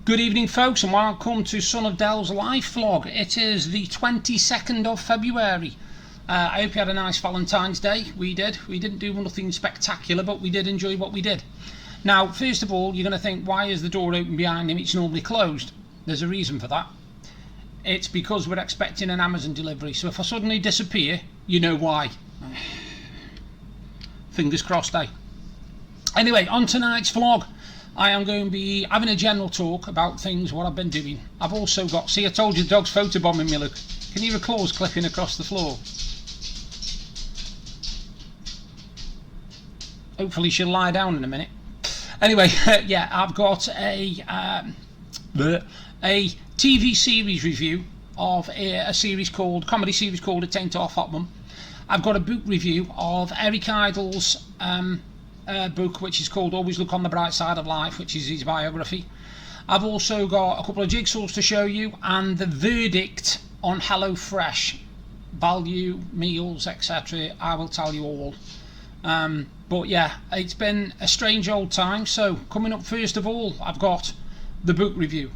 Good evening, folks, and welcome to Sonofdel's live vlog. It is the 22nd of February. I hope you had a nice Valentine's Day. We did. We didn't do nothing spectacular, but we did enjoy what we did. Now, first of all, you're going to think, why is the door open behind him? It's normally closed. There's a reason for that. It's because we're expecting an Amazon delivery. So if I suddenly disappear, you know why. Fingers crossed, eh? Anyway, on tonight's vlog, I am going to be having a general talk about things, what I've been doing. I've also got, see, I told you the dog's photobombing me, look. Can you hear her claws clipping across the floor? Hopefully she'll lie down in a minute. Anyway, yeah, I've got a TV series review of a comedy series called Aint All Footman. I've got a book review of Eric Idle's book, which is called Always Look on the Bright Side of Life, which is his biography. I've also got a couple of jigsaws to show you and the verdict on HelloFresh, value, meals, etc. I will tell you all. But yeah, it's been a strange old time. So coming up first of all, I've got the book review.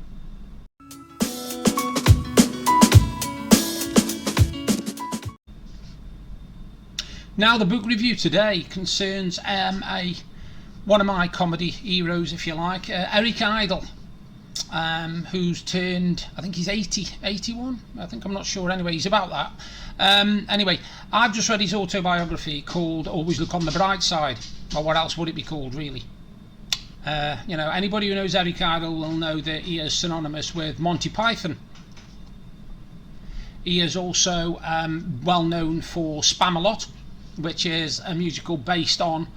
Now, the book review today concerns one of my comedy heroes, if you like, Eric Idle, who's turned, I think he's 81, I'm not sure, anyway, he's about that. Anyway, I've just read his autobiography called Always Look on the Bright Side, or what else would it be called, really? You know, anybody who knows Eric Idle will know that he is synonymous with Monty Python. He is also well known for Spamalot, which is a musical based on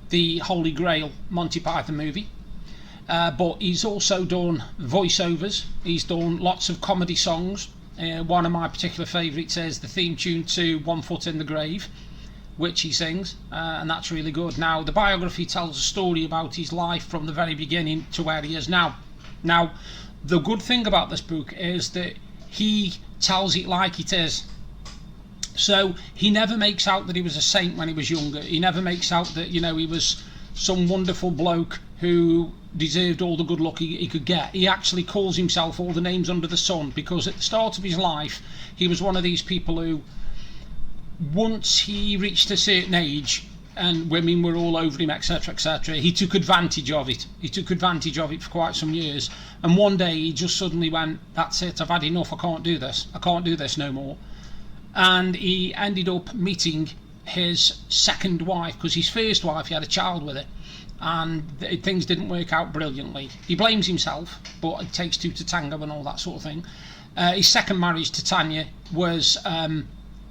the Holy Grail Monty Python movie. But he's also done voiceovers, he's done lots of comedy songs. One of my particular favourites is the theme tune to One Foot in the Grave, which he sings, and that's really good. Now, the biography tells a story about his life from the very beginning to where he is now. Now, the good thing about this book is that he tells it like it is. So he never makes out that he was a saint when he was younger. He never makes out that, you know, he was some wonderful bloke who deserved all the good luck he could get. He actually calls himself all the names under the sun, because at the start of his life he was one of these people who, once he reached a certain age and women were all over him, etc, etc, he took advantage of it. He took advantage of it for quite some years, and one day he just suddenly went, that's it, I've had enough, I can't do this no more. And he ended up meeting his second wife, because his first wife, he had a child with her, and things didn't work out brilliantly. He blames himself, but it takes two to tango and all that sort of thing. His second marriage to Tanya was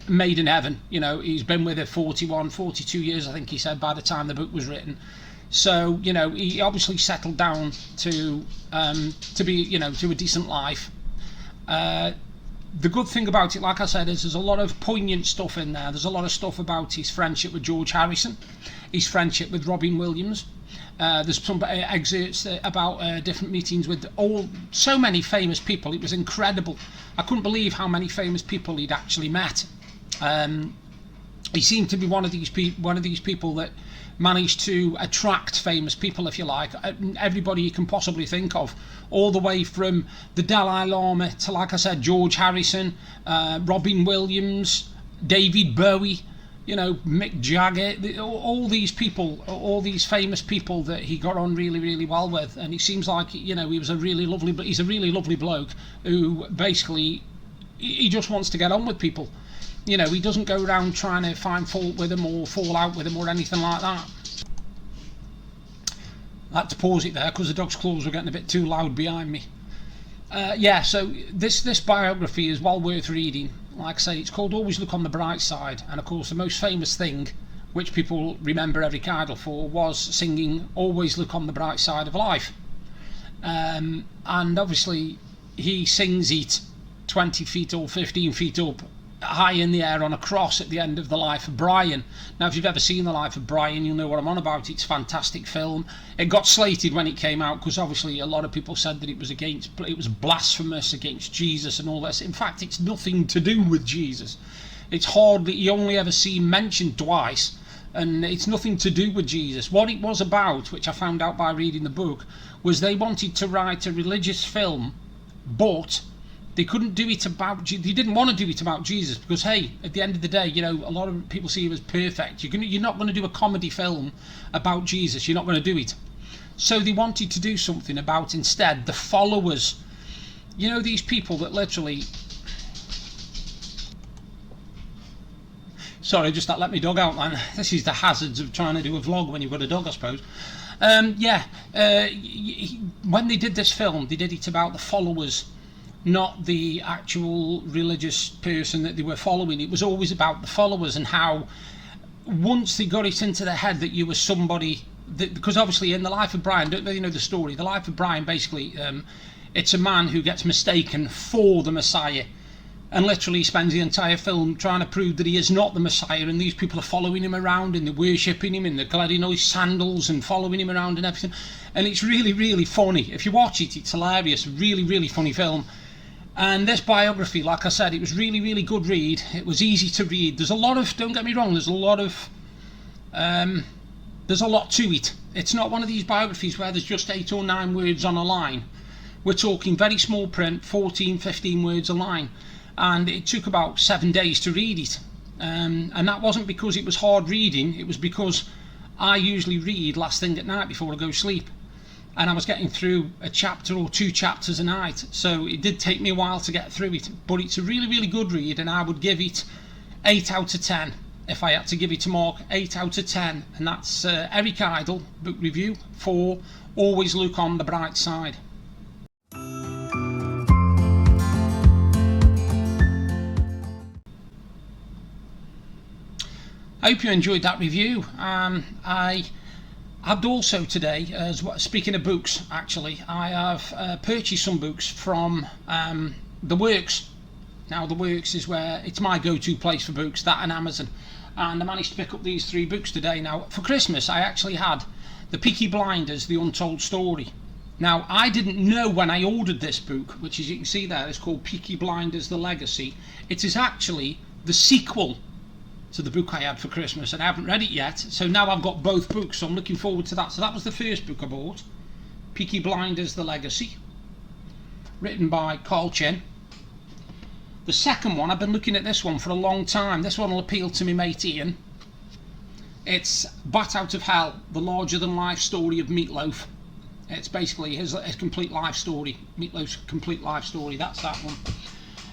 made in heaven. You know, he's been with her 42 years, I think he said, by the time the book was written. So, you know, he obviously settled down to be, you know, to a decent life. The good thing about it, like I said, is there's a lot of poignant stuff in there. There's a lot of stuff about his friendship with George Harrison, his friendship with Robin Williams. There's some excerpts about different meetings with so many famous people. It was incredible. I couldn't believe how many famous people he'd actually met. He seemed to be one of these people that managed to attract famous people, if you like, everybody you can possibly think of, all the way from the Dalai Lama to, like I said, George Harrison, Robin Williams, David Bowie, you know, Mick Jagger, all these people, all these famous people that he got on really, really well with. And it seems like, you know, he's a really lovely bloke who basically, he just wants to get on with people. You know, he doesn't go around trying to find fault with them or fall out with them or anything like that. I had to pause it there because the dog's claws were getting a bit too loud behind me. Yeah, so this biography is well worth reading. Like I say, it's called Always Look on the Bright Side, and of course the most famous thing which people remember Eric Idle for was singing Always Look on the Bright Side of Life. And obviously he sings it 20 feet or 15 feet up, high in the air on a cross at the end of The Life of Brian. Now, if you've ever seen The Life of Brian, you'll know what I'm on about. It's a fantastic film. It got slated when it came out because obviously a lot of people said that it was blasphemous against Jesus and all this. In fact, it's nothing to do with Jesus. It's hardly, you only ever see mentioned twice, and it's nothing to do with Jesus. What it was about, which I found out by reading the book, was they wanted to write a religious film, but they couldn't do it about, they didn't want to do it about Jesus, because hey, at the end of the day, you know, a lot of people see him as perfect. You're not going to do a comedy film about Jesus. You're not going to do it. So they wanted to do something about, instead, the followers. You know, these people that literally... Sorry, just that let me dog out, man. This is the hazards of trying to do a vlog when you've got a dog, I suppose. When they did this film, they did it about the followers, not the actual religious person that they were following. It was always about the followers, and how once they got it into their head that you were somebody... Because obviously in the life of Brian, don't you know the story? The life of Brian, basically, it's a man who gets mistaken for the Messiah, and literally spends the entire film trying to prove that he is not the Messiah, and these people are following him around, and they're worshipping him, and they're gliding all his sandals and following him around and everything. And it's really, really funny. If you watch it, it's hilarious. Really, really funny film. And this biography, like I said, it was really, really good read. It was easy to read. There's a lot of, don't get me wrong, there's a lot to it. It's not one of these biographies where there's just 8 or 9 words on a line. We're talking very small print, 14, 15 words a line. And it took about 7 days to read it. And that wasn't because it was hard reading, it was because I usually read last thing at night before I go to sleep. And I was getting through a chapter or 2 chapters a night. So it did take me a while to get through it. But it's a really, really good read, and I would give it 8 out of 10. If I had to give it a mark, 8 out of 10, and that's Eric Idle book review for Always Look on the Bright Side. I hope you enjoyed that review. I had also today, speaking of books, actually, I have purchased some books from The Works. Now, The Works is where it's my go-to place for books, that and Amazon. And I managed to pick up these 3 books today. Now, for Christmas, I actually had The Peaky Blinders, The Untold Story. Now, I didn't know when I ordered this book, which as you can see there, is called Peaky Blinders, The Legacy. It is actually the sequel to the book I had for Christmas, and I haven't read it yet. So now I've got both books, so I'm looking forward to that. So that was the first book I bought, Peaky Blinders, The Legacy, written by Carl Chin. The second one, I've been looking at this one for a long time. This one will appeal to me mate Ian. It's Bat Out of Hell, the larger-than-life story of Meatloaf. It's basically his complete life story, Meatloaf's complete life story. That's that one.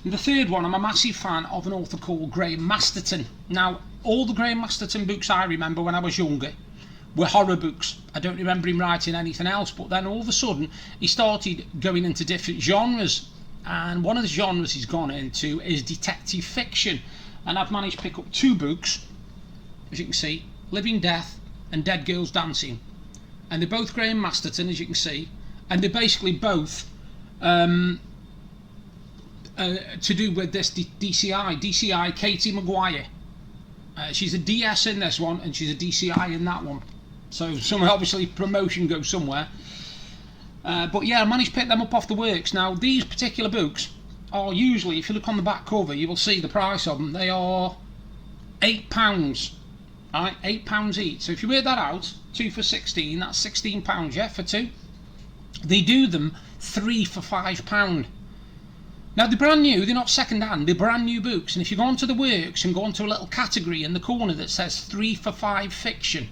And the third one, I'm a massive fan of an author called Graham Masterton. Now, all the Graham Masterton books I remember when I was younger were horror books. I don't remember him writing anything else, but then all of a sudden he started going into different genres. And one of the genres he's gone into is detective fiction, and I've managed to pick up 2 books, as you can see, Living Death and Dead Girls Dancing, and they're both Graham Masterton, as you can see, and they're basically both to do with this DCI Katie Maguire. She's a DS in this one, and she's a DCI in that one, so obviously promotion goes somewhere. But yeah, I managed to pick them up off The Works. Now, these particular books are usually, if you look on the back cover, you will see the price of them. They are £8, right? £8 each. So if you work that out, 2 for 16, that's £16, yeah, for 2. They do them 3 for £5. Now, they're brand new, they're not second hand, they're brand new books. And if you go onto The Works and go onto a little category in the corner that says 3 for £5 fiction,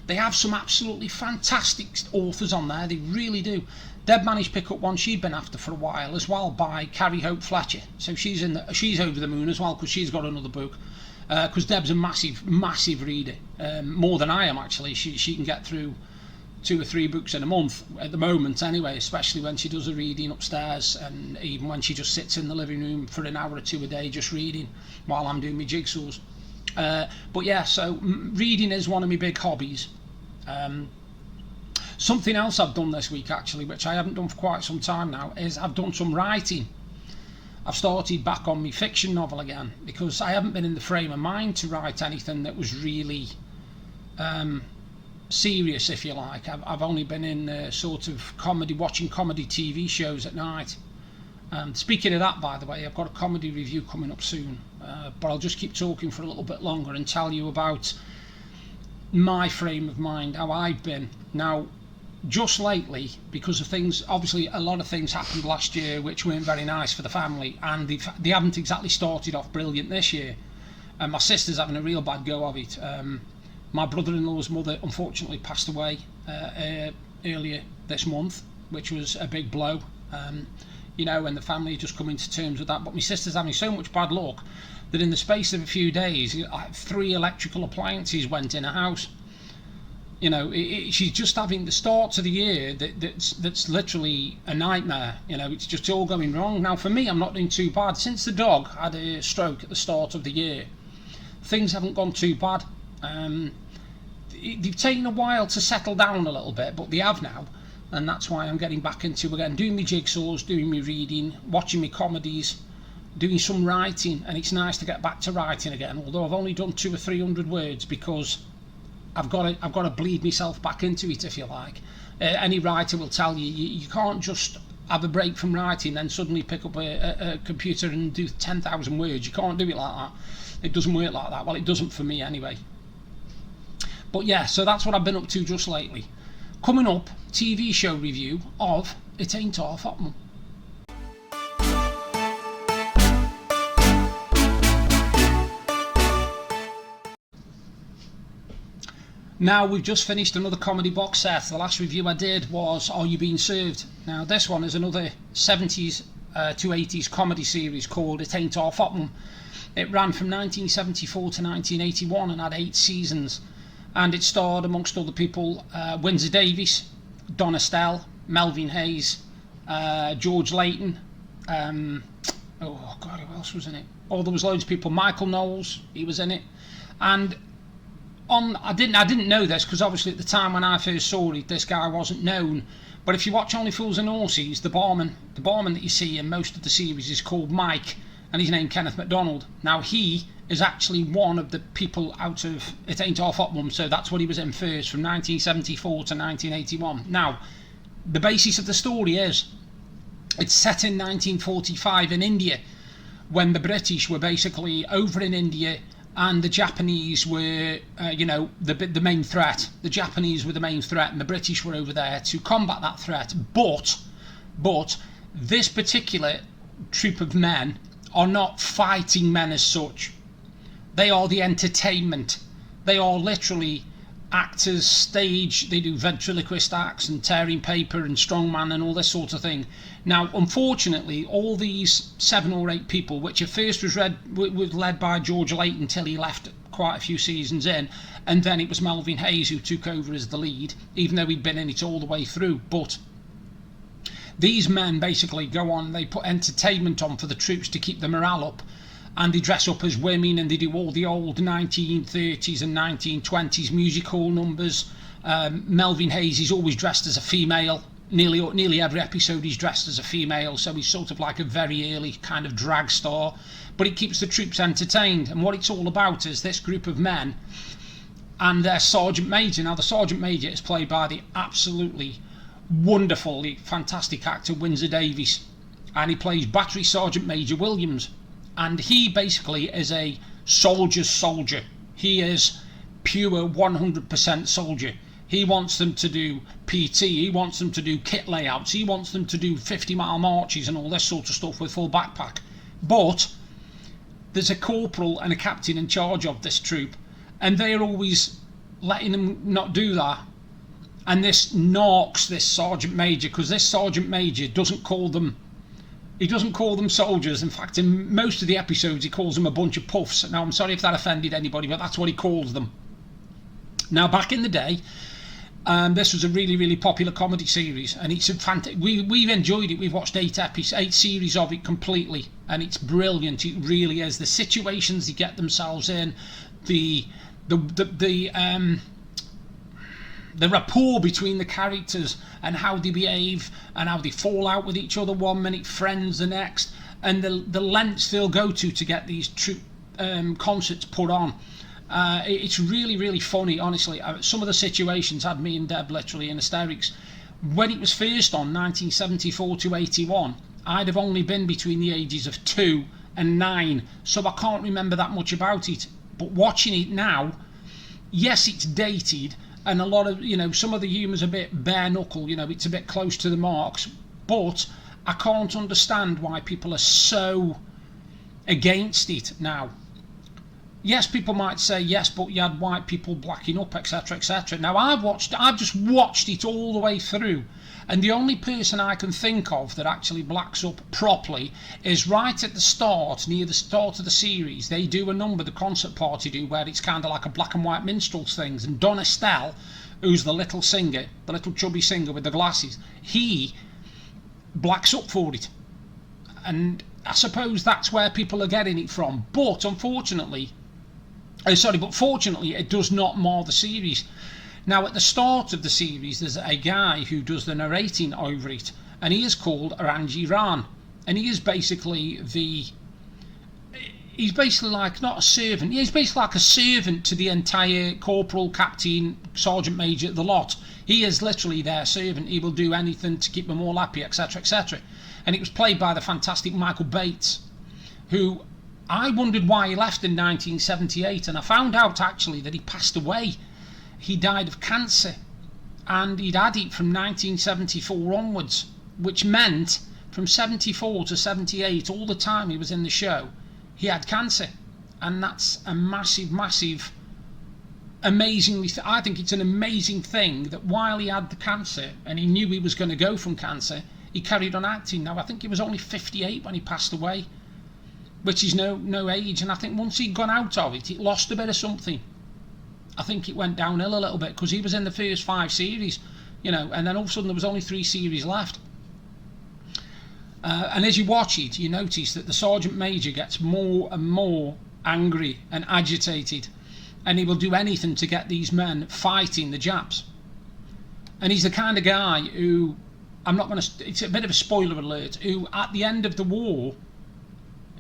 they have some absolutely fantastic authors on there, they really do. Deb managed to pick up one she'd been after for a while as well, by Carrie Hope Fletcher. So she's over the moon as well, because she's got another book. Because Deb's a massive reader, more than I am actually. She can get through 2 or 3 books in a month at the moment anyway, especially when she does a reading upstairs, and even when she just sits in the living room for an hour or 2 a day just reading while I'm doing my jigsaws. But yeah, so reading is one of my big hobbies. Something else I've done this week actually, which I haven't done for quite some time now, is I've done some writing. I've started back on my fiction novel again, because I haven't been in the frame of mind to write anything that was really serious, if you like. I've only been in sort of comedy, watching comedy TV shows at night. Speaking of that, by the way, I've got a comedy review coming up soon, but I'll just keep talking for a little bit longer and tell you about my frame of mind, how I've been. Now, just lately, because of things, obviously a lot of things happened last year which weren't very nice for the family, and they haven't exactly started off brilliant this year. And my sister's having a real bad go of it. My brother-in-law's mother unfortunately passed away earlier this month, which was a big blow. You know, and the family just come into terms with that. But my sister's having so much bad luck that in the space of a few days, 3 electrical appliances went in a house. You know, she's just having the start to the year that's literally a nightmare. You know, it's just all going wrong. Now, for me, I'm not doing too bad. Since the dog had a stroke at the start of the year, things haven't gone too bad. They've taken a while to settle down a little bit, but they have now. And that's why I'm getting back into, again, doing my jigsaws, doing my reading, watching my comedies, doing some writing. And it's nice to get back to writing again, although I've only done 200 or 300 words because I've got to bleed myself back into it, if you like. Any writer will tell you, you can't just have a break from writing then suddenly pick up a computer and do 10,000 words. You can't do it like that. It doesn't work like that. Well, it doesn't for me anyway. But yeah, so that's what I've been up to just lately. Coming up, TV show review of It Aint All Footman. Now, we've just finished another comedy box set. The last review I did was Are You Being Served? Now, this one is another 70s to 80s comedy series called It Aint All Footman. It ran from 1974 to 1981 and had 8 seasons. And it starred, amongst other people, Windsor Davies, Don Estelle, Melvin Hayes, George Layton. Oh, God, who else was in it? Oh, there was loads of people. Michael Knowles, he was in it. And I didn't know this because obviously at the time when I first saw it, this guy wasn't known. But if you watch Only Fools and Horses, the barman that you see in most of the series is called Mike, and he's named Kenneth MacDonald. Now, he is actually one of the people out of It Aint All Footman, so that's what he was in first, from 1974 to 1981. Now, the basis of the story is, it's set in 1945 in India, when the British were basically over in India, and the Japanese were, the main threat. The Japanese were the main threat, and the British were over there to combat that threat. But this particular troop of men are not fighting men as such. They are the entertainment. They are literally actors, stage. They do ventriloquist acts and tearing paper and strongman and all this sort of thing. Now, unfortunately, all these 7 or 8 people, which at first was led by George Layton until he left quite a few seasons in, and then it was Melvin Hayes who took over as the lead, even though he'd been in it all the way through. But these men basically go on, they put entertainment on for the troops to keep the morale up, and they dress up as women, and they do all the old 1930s and 1920s music hall numbers. Melvin Hayes is always dressed as a female. Nearly every episode he's dressed as a female, so he's sort of like a very early kind of drag star, but it keeps the troops entertained. And what it's all about is this group of men and their Sergeant Major. Now, the Sergeant Major is played by the absolutely wonderfully fantastic actor Windsor Davies, and he plays Battery Sergeant Major Williams, and he basically is a soldier's soldier. He is pure 100% soldier. He wants them to do PT, he wants them to do kit layouts, he wants them to do 50-mile marches and all this sort of stuff with full backpack. But there's a corporal and a captain in charge of this troop, and they're always letting them not do that. And this narks this Sergeant Major, because this Sergeant Major doesn't call them soldiers. In fact, in most of the episodes he calls them a bunch of puffs. Now, I'm sorry if that offended anybody, but that's what he calls them. Now, back in the day, this was a really, really popular comedy series, and it's a fantastic. We've enjoyed it. We've watched 8 series of it completely, and it's brilliant. It really is. The situations they get themselves in, the rapport between the characters and how they behave and how they fall out with each other one minute, friends the next, and the lengths they'll go to get these troop concerts put on. It's really, really funny, honestly. Some of the situations had me and Deb literally in hysterics. When it was first on, 1974 to 81, I'd have only been between the ages of 2 and 9, so I can't remember that much about it. But watching it now, yes, it's dated, and a lot of, some of the humour's a bit bare knuckle, it's a bit close to the marks, but I can't understand why people are so against it now. Yes, people might say, yes, but you had white people blacking up, etc., etc. Now, I've just watched it all the way through, and the only person I can think of that actually blacks up properly is right at the start, near the start of the series. They do a number, the concert party do, where it's kind of like a black and white minstrels things, and Don Estelle, who's the little singer, the little chubby singer with the glasses, he blacks up for it. And I suppose that's where people are getting it from. But unfortunately, fortunately, it does not mar the series. Now, at the start of the series, there's a guy who does the narrating over it, and he is called Ranji Ran, and he is basically he's basically like, not a servant, he's basically like a servant to the entire corporal, captain, sergeant major, the lot. He is literally their servant. He will do anything to keep them all happy, etc., etc. And it was played by the fantastic Michael Bates, who I wondered why he left in 1978, and I found out actually that he passed away. He died of cancer, and he'd had it from 1974 onwards, which meant from 74 to 78, all the time he was in the show, he had cancer. And that's a massive, massive, amazingly, I think it's an amazing thing that while he had the cancer and he knew he was going to go from cancer, he carried on acting. Now, I think he was only 58 when he passed away, which is no age, and I think once he'd gone out of it, it lost a bit of something. I think it went downhill a little bit, because he was in the first 5 series, and then all of a sudden there was only 3 series left. And as you watch it, you notice that the Sergeant Major gets more and more angry and agitated, and he will do anything to get these men fighting the Japs. And he's the kind of guy who, it's a bit of a spoiler alert, who at the end of the war,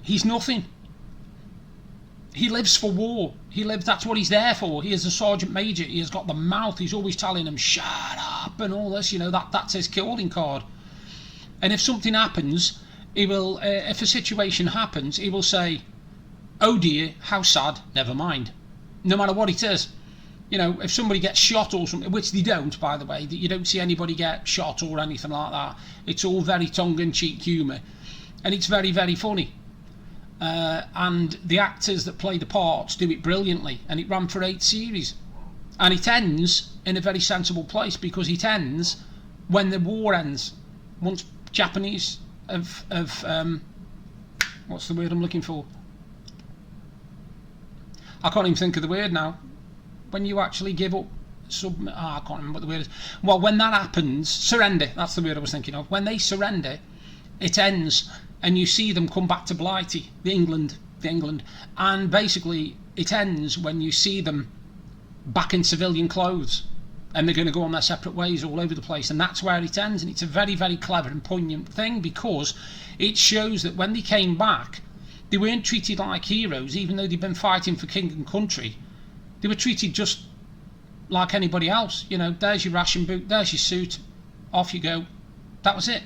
he's nothing. He lives for war. That's what he's there for. He is a sergeant major. He has got the mouth. He's always telling them, shut up and all this, that's his calling card. And if something happens, he will, if a situation happens, he will say, oh dear, how sad, never mind. No matter what it is. If somebody gets shot or something, which they don't, by the way, that you don't see anybody get shot or anything like that. It's all very tongue-in-cheek humour. And it's very, very funny. And the actors that play the parts do it brilliantly, and it ran for 8 series, and it ends in a very sensible place, because it ends when the war ends. Once Japanese what's the word I'm looking for? I can't even think of the word now. When you actually give up, I can't remember what the word is. Well, when that happens, surrender. That's the word I was thinking of. When they surrender, it ends. And you see them come back to Blighty, the England, and basically it ends when you see them back in civilian clothes, and they're going to go on their separate ways all over the place, and that's where it ends. And it's a very, very clever and poignant thing, because it shows that when they came back, they weren't treated like heroes, even though they'd been fighting for king and country. They were treated just like anybody else. There's your ration boot, there's your suit, off you go. That was it.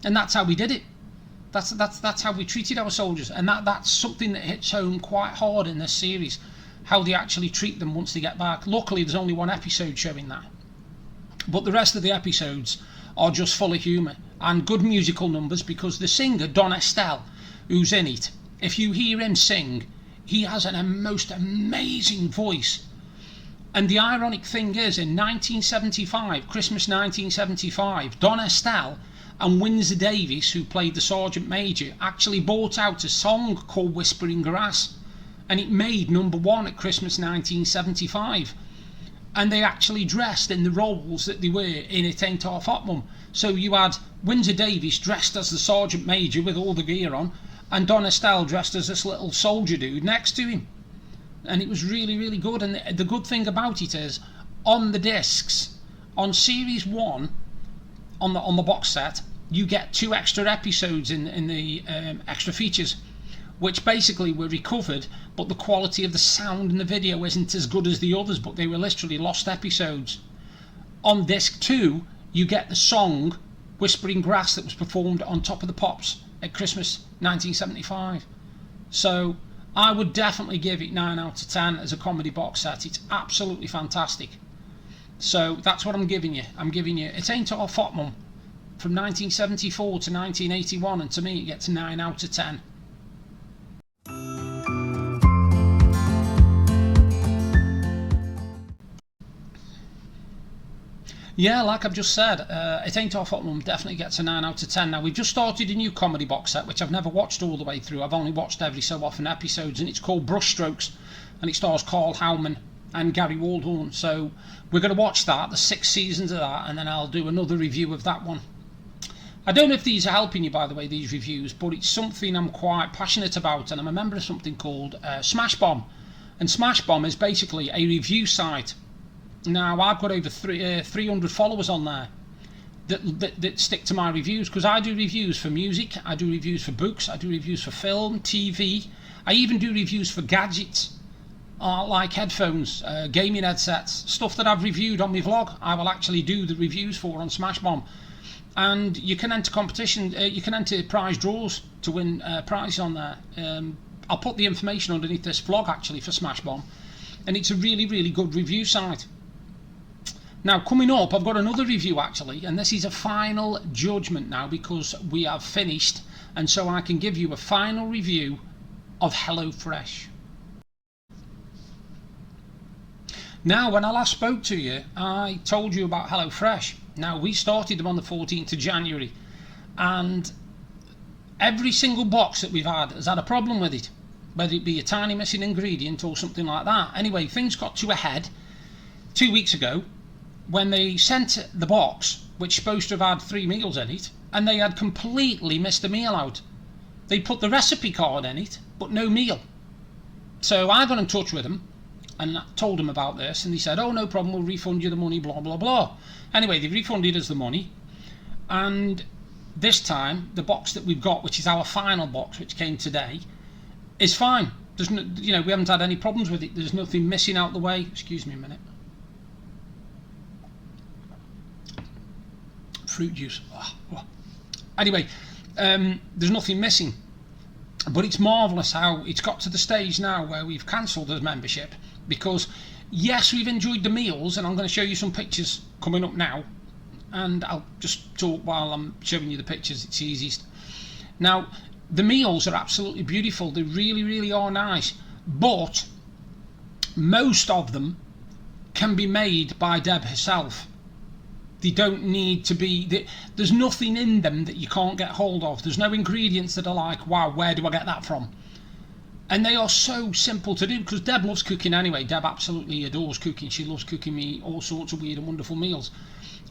And that's how we did it. That's how we treated our soldiers, and that's something that hits home quite hard in this series, how they actually treat them once they get back. Luckily, there's only 1 episode showing that, but the rest of the episodes are just full of humour and good musical numbers, because the singer Don Estelle, who's in it, if you hear him sing, he has a most amazing voice. And the ironic thing is, in 1975, Christmas 1975, Don Estelle and Windsor Davies, who played the Sergeant Major, actually brought out a song called Whispering Grass, and it made #1 at Christmas 1975. And they actually dressed in the roles that they were in It Aint All Footman. So you had Windsor Davies dressed as the Sergeant Major with all the gear on, and Don Estelle dressed as this little soldier dude next to him. And it was really, really good. And the good thing about it is, on the discs, on Series 1, on the box set, you get 2 extra episodes in the extra features, which basically were recovered, but the quality of the sound and the video isn't as good as the others, but they were literally lost episodes. On disc 2, you get the song Whispering Grass that was performed on Top of the Pops at Christmas 1975. So I would definitely give it 9 out of 10 as a comedy box set. It's absolutely fantastic. So that's what I'm giving you. I'm giving you It Aint All Footman from 1974 to 1981, and to me it gets 9 out of 10. Yeah, like I've just said, It Aint All Footman definitely gets a 9 out of 10. Now, we've just started a new comedy box set, which I've never watched all the way through. I've only watched every so often episodes, and it's called Brushstrokes, and it stars Carl Howman and Gary Waldhorn. So we're going to watch that, the 6 seasons of that, and then I'll do another review of that one. I don't know if these are helping you, by the way, these reviews, but it's something I'm quite passionate about, and I'm a member of something called Smashbomb. And Smashbomb is basically a review site. Now, I've got over 300 followers on there that stick to my reviews, because I do reviews for music, I do reviews for books, I do reviews for film, TV, I even do reviews for gadgets, like headphones, gaming headsets, stuff that I've reviewed on my vlog. I will actually do the reviews for on Smashbomb. And you can enter competition, you can enter prize draws to win prizes on there. I'll put the information underneath this vlog actually for Smashbomb, and it's a really, really good review site. Now, coming up, I've got another review actually, and this is a final judgment now, because we have finished, and so I can give you a final review of HelloFresh. Now, when I last spoke to you, I told you about HelloFresh. Now, we started them on the 14th of January, and every single box that we've had has had a problem with it, whether it be a tiny missing ingredient or something like that. Anyway, things got to a head 2 weeks ago, when they sent the box, which is supposed to have had 3 meals in it, and they had completely missed a meal out. They put the recipe card in it, but no meal. So I got in touch with them and told them about this, and they said, oh, no problem, we'll refund you the money, blah, blah, blah. Anyway, they refunded us the money, and this time, the box that we've got, which is our final box, which came today, is fine. There's no, we haven't had any problems with it. There's nothing missing out the way. Excuse me a minute. Fruit juice. Anyway, there's nothing missing, but it's marvellous how it's got to the stage now where we've cancelled the membership, because yes, we've enjoyed the meals, and I'm going to show you some pictures coming up now, and I'll just talk while I'm showing you the pictures, it's easiest. Now, the meals are absolutely beautiful, they really, really are nice, but most of them can be made by Deb herself. They don't need to be, there's nothing in them that you can't get hold of. There's no ingredients that are like, wow, where do I get that from? And they are so simple to do, because Deb loves cooking anyway. Deb absolutely adores cooking. She loves cooking me all sorts of weird and wonderful meals.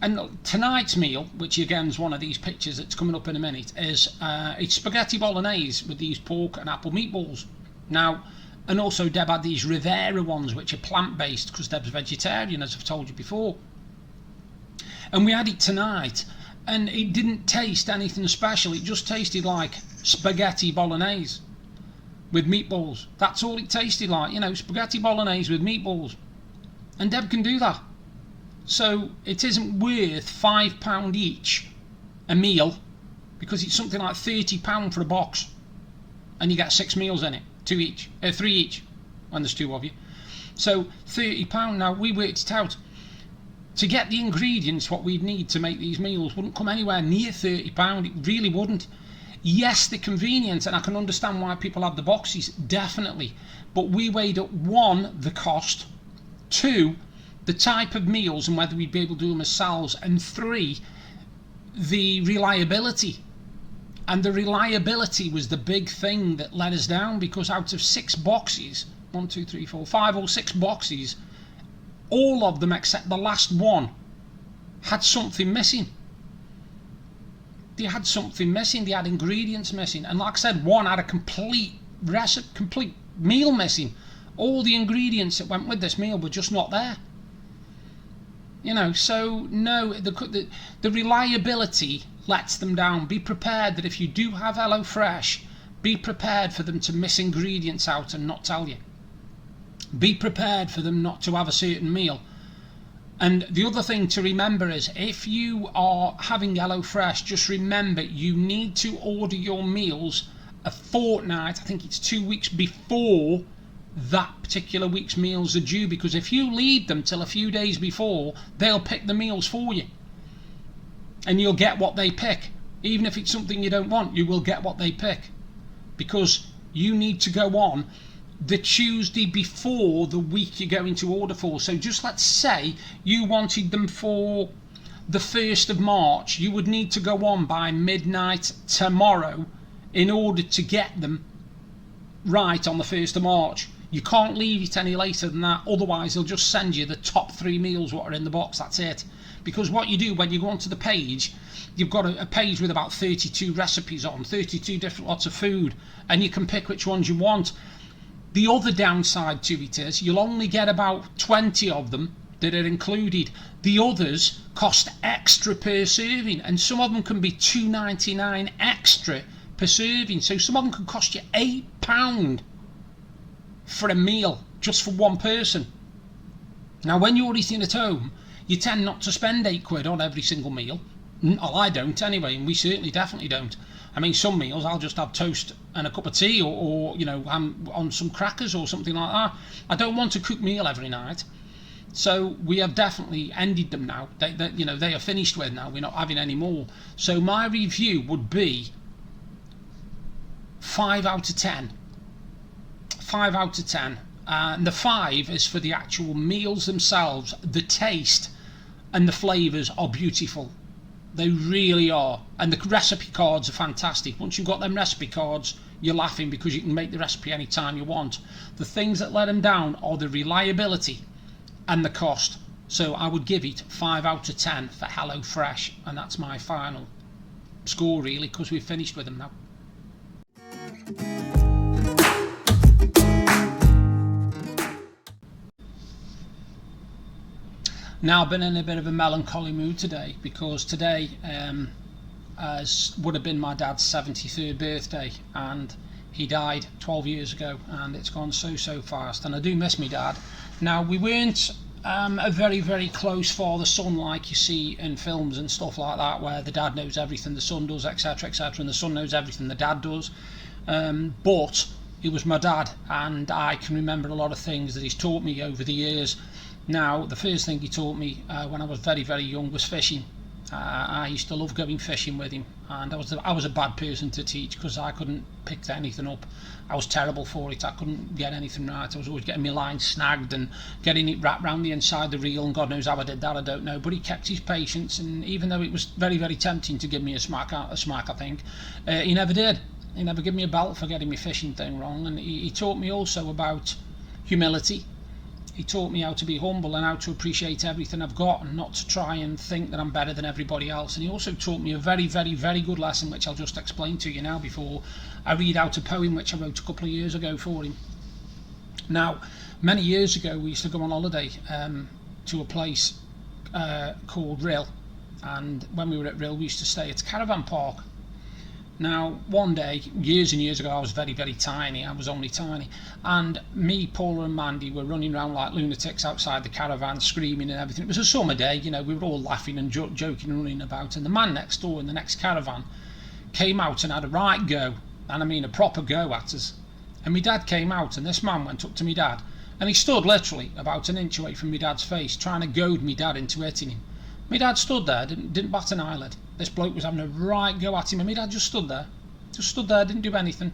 And tonight's meal, which again is one of these pictures that's coming up in a minute, is it's spaghetti bolognese with these pork and apple meatballs. Now, and also Deb had these Rivera ones, which are plant-based, because Deb's vegetarian, as I've told you before. And we had it tonight, and it didn't taste anything special. It just tasted like spaghetti bolognese with meatballs. That's all it tasted like, spaghetti bolognese with meatballs. And Deb can do that. So it isn't worth £5 each a meal, because it's something like £30 for a box, and you get 6 meals in it, 3 each, when there's 2 of you. So £30. Now, we worked it out. To get the ingredients what we'd need to make these meals wouldn't come anywhere near £30. It really wouldn't. Yes, they're convenient, and I can understand why people have the boxes, definitely. But we weighed up 1, the cost, 2, the type of meals and whether we'd be able to do them ourselves, and 3, the reliability. And the reliability was the big thing that let us down, because out of 6 boxes, 1, 2, 3, 4, 5 or 6 boxes, all of them except the last one had something missing. They had something missing, they had ingredients missing, and like I said, one had a complete meal missing. All the ingredients that went with this meal were just not there. So no, the reliability lets them down. Be prepared that if you do have HelloFresh, be prepared for them to miss ingredients out and not tell you. Be prepared for them not to have a certain meal. And the other thing to remember is, if you are having HelloFresh, just remember you need to order your meals a fortnight, I think it's 2 weeks before that particular week's meals are due, because if you leave them till a few days before, they'll pick the meals for you and you'll get what they pick. Even if it's something you don't want, you will get what they pick, because you need to go on the Tuesday before the week you're going to order for. So just let's say you wanted them for the 1st of March, you would need to go on by midnight tomorrow in order to get them right on the 1st of March. You can't leave it any later than that, otherwise they'll just send you the top 3 meals what are in the box, that's it. Because what you do when you go onto the page, you've got a page with about 32 recipes on, 32 different lots of food, and you can pick which ones you want. The other downside to it is you'll only get about 20 of them that are included. The others cost extra per serving, and some of them can be $2.99 extra per serving. So some of them can cost you £8 for a meal just for one person. Now when you're eating at home, you tend not to spend £8 on every single meal. Well, I don't anyway, and we certainly definitely don't. I mean, some meals I'll just have toast and a cup of tea, or you know, I'm on some crackers or something like that. I don't want a cooked meal every night. So we have definitely ended them now. They are finished with now. We're not having any more. So my review would be 5 out of 10. 5 out of 10. And the 5 is for the actual meals themselves. The taste and the flavours are beautiful. They really are. And the recipe cards are fantastic. Once you've got them recipe cards, you're laughing, because you can make the recipe anytime you want. The things that let them down are the reliability and the cost. So I would give it 5 out of 10 for HelloFresh, and that's my final score really, because we've finished with them now. Now I've been in a bit of a melancholy mood today, because today would have been my dad's 73rd birthday, and he died 12 years ago, and it's gone so fast, and I do miss my dad. Now we weren't a very, very close father-son like you see in films and stuff like that, where the dad knows everything the son does, etc, etc, and the son knows everything the dad does. But he was my dad, and I can remember a lot of things that he's taught me over the years. Now, the first thing he taught me when I was very, very young was fishing. I used to love going fishing with him, and I was a bad person to teach, because I couldn't pick anything up. I was terrible for it. I couldn't get anything right. I was always getting my line snagged and getting it wrapped round the inside the reel, and God knows how I did that, I don't know. But he kept his patience, and even though it was very, very tempting to give me a smack, I think, he never did. He never gave me a belt for getting my fishing thing wrong. And he taught me also about humility. He taught me how to be humble and how to appreciate everything I've got, and not to try and think that I'm better than everybody else. And he also taught me a very, very, very good lesson, which I'll just explain to you now before I read out a poem which I wrote a couple of years ago for him. Now, many years ago we used to go on holiday to a place called Rill, and when we were at Rill we used to stay at a caravan park. Now, one day, years and years ago, I was very, very tiny. I was only tiny. And me, Paula and Mandy were running around like lunatics outside the caravan, screaming and everything. It was a summer day, you know, we were all laughing and joking and running about. And the man next door in the next caravan came out and had a right go. And I mean a proper go at us. And my dad came out, and this man went up to my dad. And he stood literally about an inch away from my dad's face, trying to goad my dad into hitting him. My dad stood there, didn't bat an eyelid. This bloke was having a right go at him, and my dad just stood there, didn't do anything.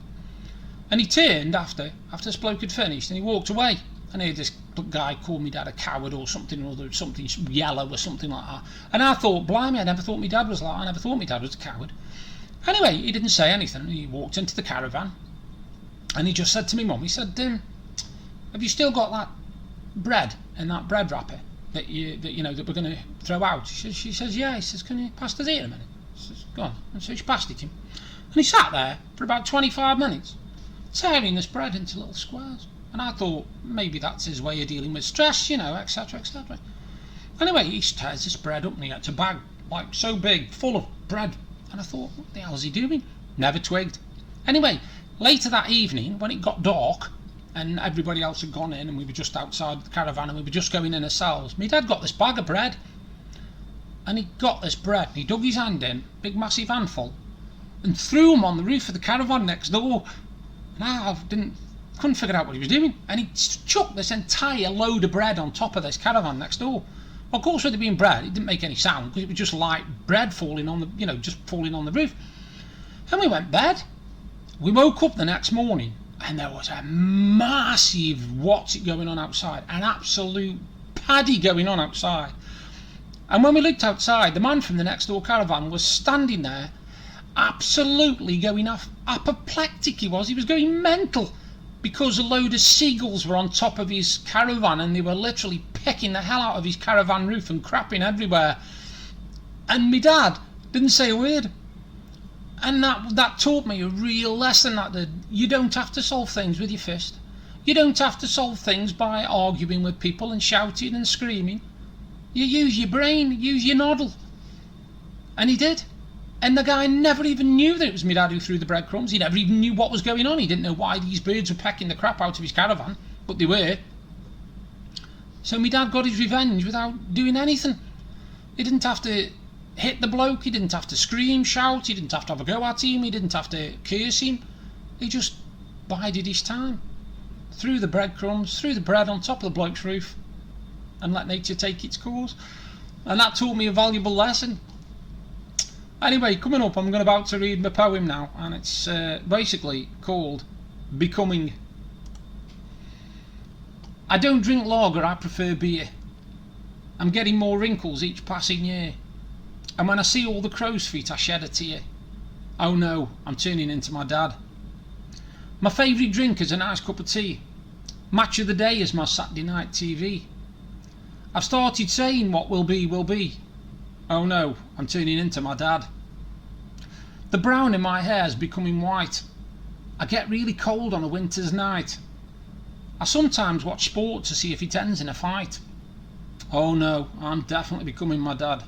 And he turned after this bloke had finished, and he walked away. And I heard this guy call me dad a coward or something or other, something yellow or something like that. And I thought, blimey, I never thought my dad was like that. I never thought my dad was a coward. Anyway, he didn't say anything. He walked into the caravan, and he just said to me mum, he said, have you still got that bread in that bread wrapper that we're going to throw out? She says, yeah. He says, can you pass the here a minute? She says, go on. And so she passed it to him. And he sat there for about 25 minutes, tearing this bread into little squares. And I thought, maybe that's his way of dealing with stress, etc, etc. Anyway, he tears this bread up, and he gets a bag, like so big, full of bread. And I thought, what the hell is he doing? Never twigged. Anyway, later that evening, when it got dark, and everybody else had gone in, and we were just outside the caravan, and we were just going in ourselves, my dad got this bag of bread. And he got this bread, and he dug his hand in, big massive handful, and threw them on the roof of the caravan next door. And I couldn't figure out what he was doing. And he chucked this entire load of bread on top of this caravan next door. Well, of course, with it being bread, it didn't make any sound because it was just like bread falling on the, just falling on the roof. And we went to bed. We woke up the next morning and there was a massive what's it going on outside, an absolute paddy going on outside. And when we looked outside, the man from the next door caravan was standing there, absolutely going off. Apoplectic he was going mental, because a load of seagulls were on top of his caravan and they were literally pecking the hell out of his caravan roof and crapping everywhere. And my dad didn't say a word. And that taught me a real lesson, that you don't have to solve things with your fist. You don't have to solve things by arguing with people and shouting and screaming. You use your brain, use your noddle. And he did. And the guy never even knew that it was my dad who threw the breadcrumbs. He never even knew what was going on. He didn't know why these birds were pecking the crap out of his caravan, but they were. So my dad got his revenge without doing anything. He didn't have to hit the bloke, he didn't have to scream, shout, he didn't have to have a go at him, he didn't have to curse him. He just bided his time. Threw the breadcrumbs, threw the bread on top of the bloke's roof, and let nature take its course. And that taught me a valuable lesson. Anyway, coming up, I'm about to read my poem now, and it's basically called Becoming. I don't drink lager, I prefer beer. I'm getting more wrinkles each passing year. And when I see all the crow's feet, I shed a tear. Oh no, I'm turning into my dad. My favourite drink is a nice cup of tea. Match of the day is my Saturday night TV. I've started saying what will be, will be. Oh no, I'm turning into my dad. The brown in my hair is becoming white. I get really cold on a winter's night. I sometimes watch sport to see if it ends in a fight. Oh no, I'm definitely becoming my dad.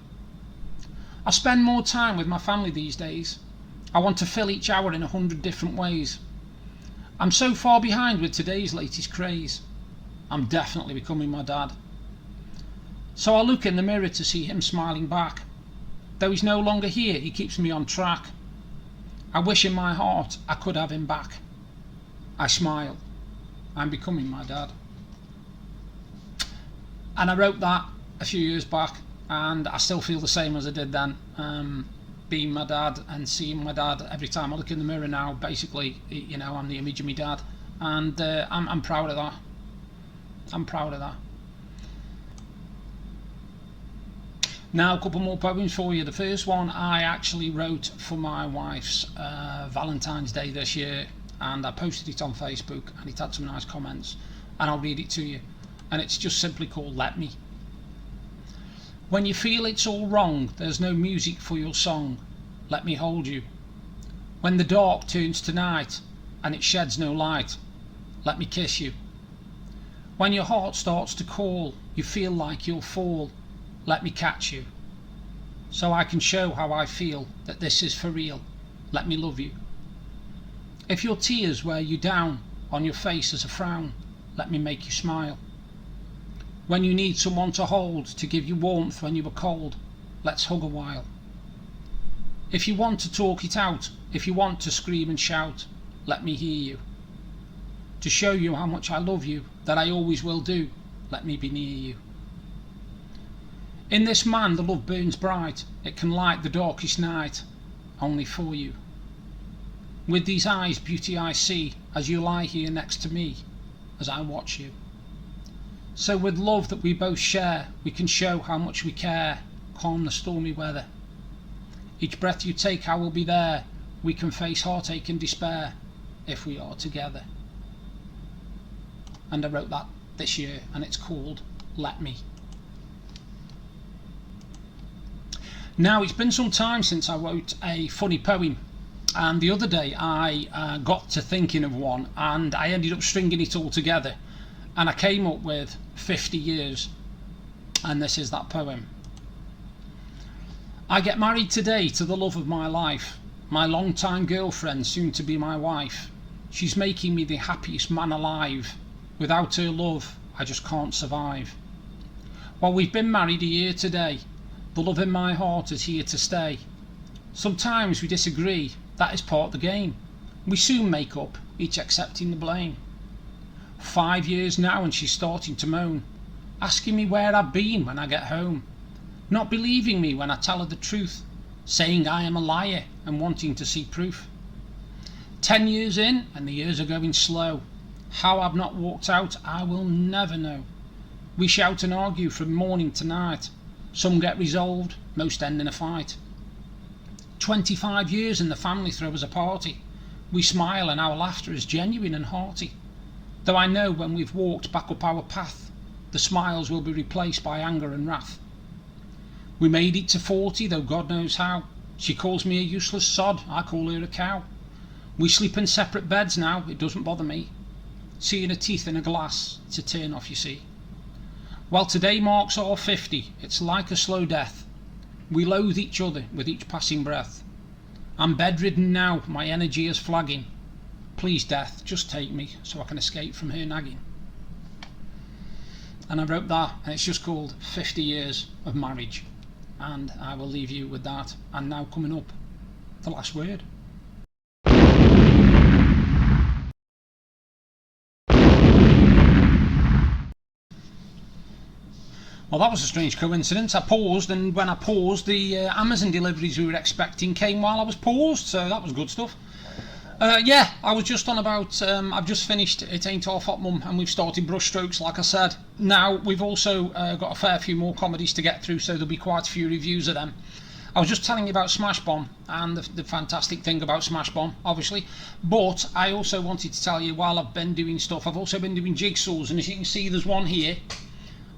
I spend more time with my family these days. I want to fill each hour in 100 different ways. I'm so far behind with today's latest craze. I'm definitely becoming my dad. So I look in the mirror to see him smiling back. Though he's no longer here, he keeps me on track. I wish in my heart I could have him back. I smile. I'm becoming my dad. And I wrote that a few years back, and I still feel the same as I did then. Being my dad and seeing my dad every time I look in the mirror now, basically, I'm the image of my dad, and I'm proud of that. I'm proud of that. Now, a couple more poems for you. The first one I actually wrote for my wife's Valentine's Day this year, and I posted it on Facebook, and it had some nice comments, and I'll read it to you. And it's just simply called Let Me. When you feel it's all wrong, there's no music for your song, let me hold you. When the dark turns to night and it sheds no light, let me kiss you. When your heart starts to call, you feel like you'll fall, let me catch you. So I can show how I feel that this is for real, let me love you. If your tears wear you down, on your face is a frown, let me make you smile. When you need someone to hold, to give you warmth when you were cold, let's hug a while. If you want to talk it out, if you want to scream and shout, let me hear you. To show you how much I love you, that I always will do, let me be near you. In this man the love burns bright, it can light the darkest night, only for you. With these eyes beauty I see, as you lie here next to me, as I watch you. So with love that we both share, we can show how much we care, calm the stormy weather. Each breath you take I will be there, we can face heartache and despair, if we are together. And I wrote that this year, and it's called Let Me. Now, it's been some time since I wrote a funny poem, and the other day I got to thinking of one, and I ended up stringing it all together, and I came up with 50 years, and this is that poem. I get married today to the love of my life, my long-time girlfriend, soon to be my wife. She's making me the happiest man alive. Without her love, I just can't survive. While we've been married a year today, the love in my heart is here to stay. Sometimes we disagree, that is part of the game. We soon make up, each accepting the blame. 5 years now and she's starting to moan, asking me where I've been when I get home, not believing me when I tell her the truth, saying I am a liar and wanting to see proof. 10 years in and the years are going slow. How I've not walked out I will never know. We shout and argue from morning to night. Some get resolved, most end in a fight. 25 years and the family throw us a party. We smile and our laughter is genuine and hearty. Though I know when we've walked back up our path, the smiles will be replaced by anger and wrath. We made it to 40, though God knows how. She calls me a useless sod, I call her a cow. We sleep in separate beds now, it doesn't bother me. Seeing her teeth in a glass, it's a turn off, you see. Well, today marks our 50, it's like a slow death. We loathe each other with each passing breath. I'm bedridden now, my energy is flagging. Please, death, just take me so I can escape from her nagging. And I wrote that, and it's just called 50 Years of Marriage. And I will leave you with that. And now coming up, the last word. Well, that was a strange coincidence. I paused, and when I paused, the Amazon deliveries we were expecting came while I was paused, so that was good stuff. Yeah, I was just on about, I've just finished It Aint All Footman, and we've started Brushstrokes, like I said. Now, we've also got a fair few more comedies to get through, so there'll be quite a few reviews of them. I was just telling you about Smash Bomb, and the fantastic thing about Smash Bomb, obviously. But I also wanted to tell you, while I've been doing stuff, I've also been doing jigsaws, and as you can see, there's one here.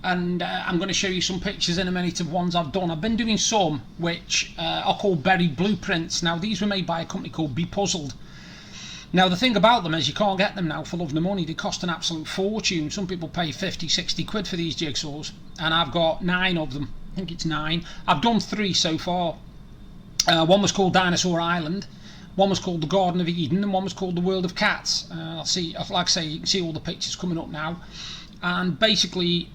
And I'm going to show you some pictures in a minute of ones I've done. I've been doing some which are called Buried Blueprints. Now, these were made by a company called Be Puzzled. Now, the thing about them is you can't get them now for love nor money. They cost an absolute fortune. Some people pay 50, 60 quid for these jigsaws, and I've got 9 of them. I think it's 9. I've done 3 so far. One was called Dinosaur Island, one was called The Garden of Eden, and one was called The World of Cats. Like I say, you can see all the pictures coming up now. And basically,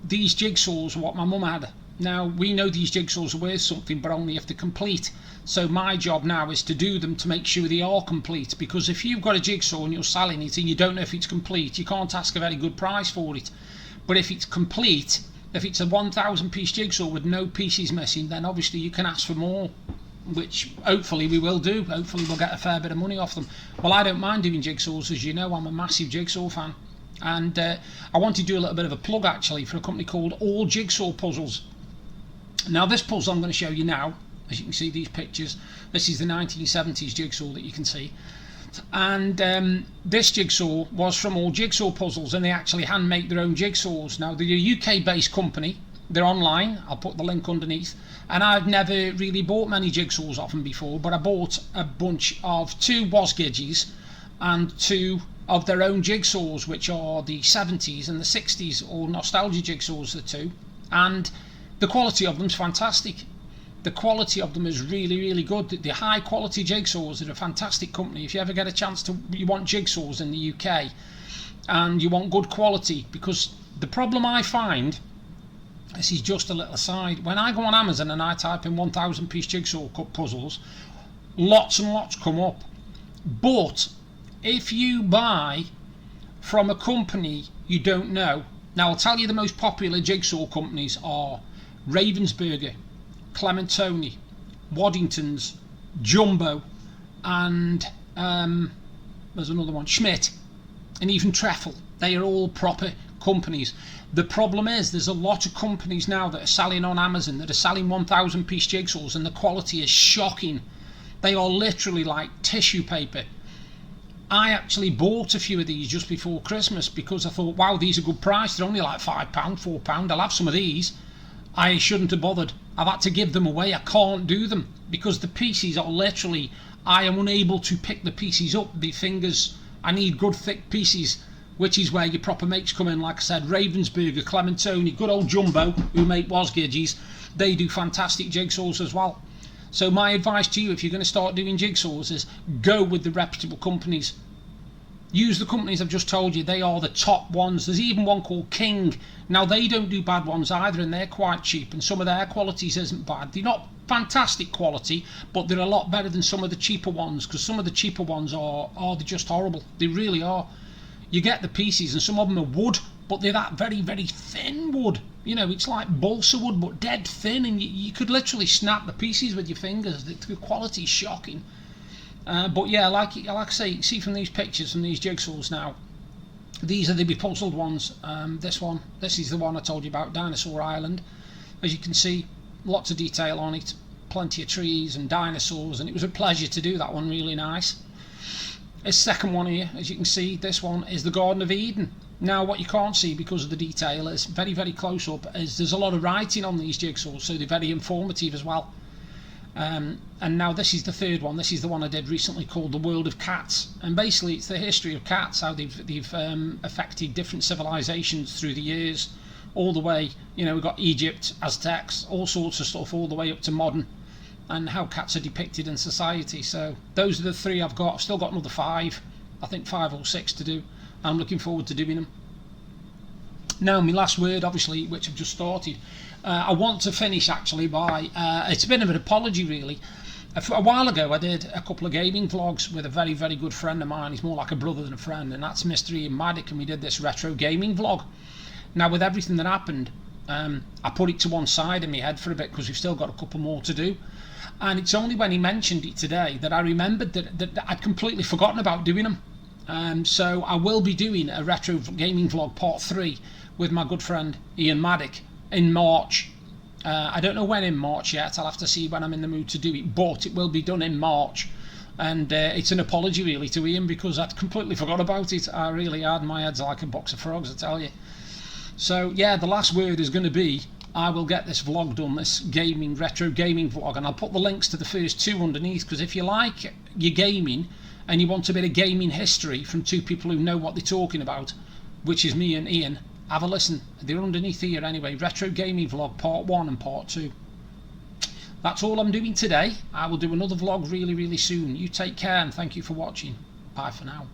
these jigsaws are what my mum had. Now, we know these jigsaws are worth something, but only if they're complete. So my job now is to do them to make sure they are complete, because if you've got a jigsaw and you're selling it and you don't know if it's complete, you can't ask a very good price for it. But if it's complete, if it's a 1,000 piece jigsaw with no pieces missing, then obviously you can ask for more, which hopefully we will do. Hopefully we'll get a fair bit of money off them. Well, I don't mind doing jigsaws, as you know. I'm a massive jigsaw fan. And I want to do a little bit of a plug actually for a company called All Jigsaw Puzzles. Now, this puzzle I'm going to show you now, as you can see these pictures, this is the 1970s jigsaw that you can see. And this jigsaw was from All Jigsaw Puzzles, and they actually hand make their own jigsaws. Now, they're a UK based company, they're online, I'll put the link underneath, and I've never really bought many jigsaws off them before, but I bought a bunch of 2 Wasgedges and 2 of their own jigsaws, which are the 70s and the 60s, or nostalgia jigsaws, the 2, and the quality of them is fantastic. The quality of them is really, really good. The high quality jigsaws are a fantastic company. If you ever get a chance to, you want jigsaws in the UK and you want good quality, because the problem I find, this is just a little aside, when I go on Amazon and I type in 1,000 piece jigsaw puzzles, lots and lots come up. But if you buy from a company you don't know, now I'll tell you the most popular jigsaw companies are Ravensburger, Clementoni, Waddington's, Jumbo, and there's another one, Schmidt, and even Treffel. They are all proper companies. The problem is there's a lot of companies now that are selling on Amazon that are selling 1,000 piece jigsaws, and the quality is shocking. They are literally like tissue paper. I actually bought a few of these just before Christmas because I thought, wow, these are good price. They're only like £5, £4. I'll have some of these. I shouldn't have bothered. I've had to give them away. I can't do them because the pieces are literally, I am unable to pick the pieces up. The fingers, I need good thick pieces, which is where your proper makes come in. Like I said, Ravensburger, Clementoni, good old Jumbo, who make Wasgedges, they do fantastic jigsaws as well. So my advice to you, if you're going to start doing jigsaws, is go with the reputable companies. use the companies I've just told you. They are the top ones. There's even one called King. Now they don't do bad ones either, and they're quite cheap, and some of their qualities isn't bad. They're not fantastic quality, but they're a lot better than some of the cheaper ones, because some of the cheaper ones are they're just horrible. They really are. You get the pieces, and some of them are wood, but they're that very, very thin wood. You know, it's like balsa wood, but dead thin, and you could literally snap the pieces with your fingers. The quality's shocking. But yeah, like I say, see from these pictures, from these jigsaws now, these are the bepuzzled ones. This is the one I told you about, Dinosaur Island. As you can see, lots of detail on it, plenty of trees and dinosaurs, and it was a pleasure to do that one, really nice. This second one here, as you can see, this one is the Garden of Eden. Now what you can't see because of the detail is very, very close up, is there's a lot of writing on these jigsaws, so they're very informative as well. And now this is the third one. This is the one I did recently, called The World of Cats, and basically it's the history of cats, how they've affected different civilizations through the years, all the way, you know, we've got Egypt, Aztecs, all sorts of stuff, all the way up to modern, and how cats are depicted in society. So those are the three I've got. I've still got another 5, I think 5 or 6 to do. I'm looking forward to doing them. Now my last word, obviously, which I've just started, I want to finish actually by, it's a bit of an apology really. A while ago I did a couple of gaming vlogs with a very, very good friend of mine. He's more like a brother than a friend, and that's Mr. Ian Maddock, and we did this retro gaming vlog. Now with everything that happened, I put it to one side in my head for a bit, because we've still got a couple more to do. And it's only when he mentioned it today that I remembered that I'd completely forgotten about doing them. So I will be doing a retro gaming vlog part 3 with my good friend Ian Maddock in March. I don't know when in March yet. I'll have to see when I'm in the mood to do it, but it will be done in March. And it's an apology really to Ian, because I'd completely forgot about it. I really had. My head's like a box of frogs, I tell you. So yeah, the last word is going to be, I will get this vlog done, this retro gaming vlog, and I'll put the links to the first 2 underneath, because if you like your gaming and you want a bit of gaming history from 2 people who know what they're talking about, which is me and Ian, have a listen. They're underneath here anyway. Retro gaming vlog part 1 and part 2. That's all I'm doing today. I will do another vlog really, really soon. You take care, and thank you for watching. Bye for now.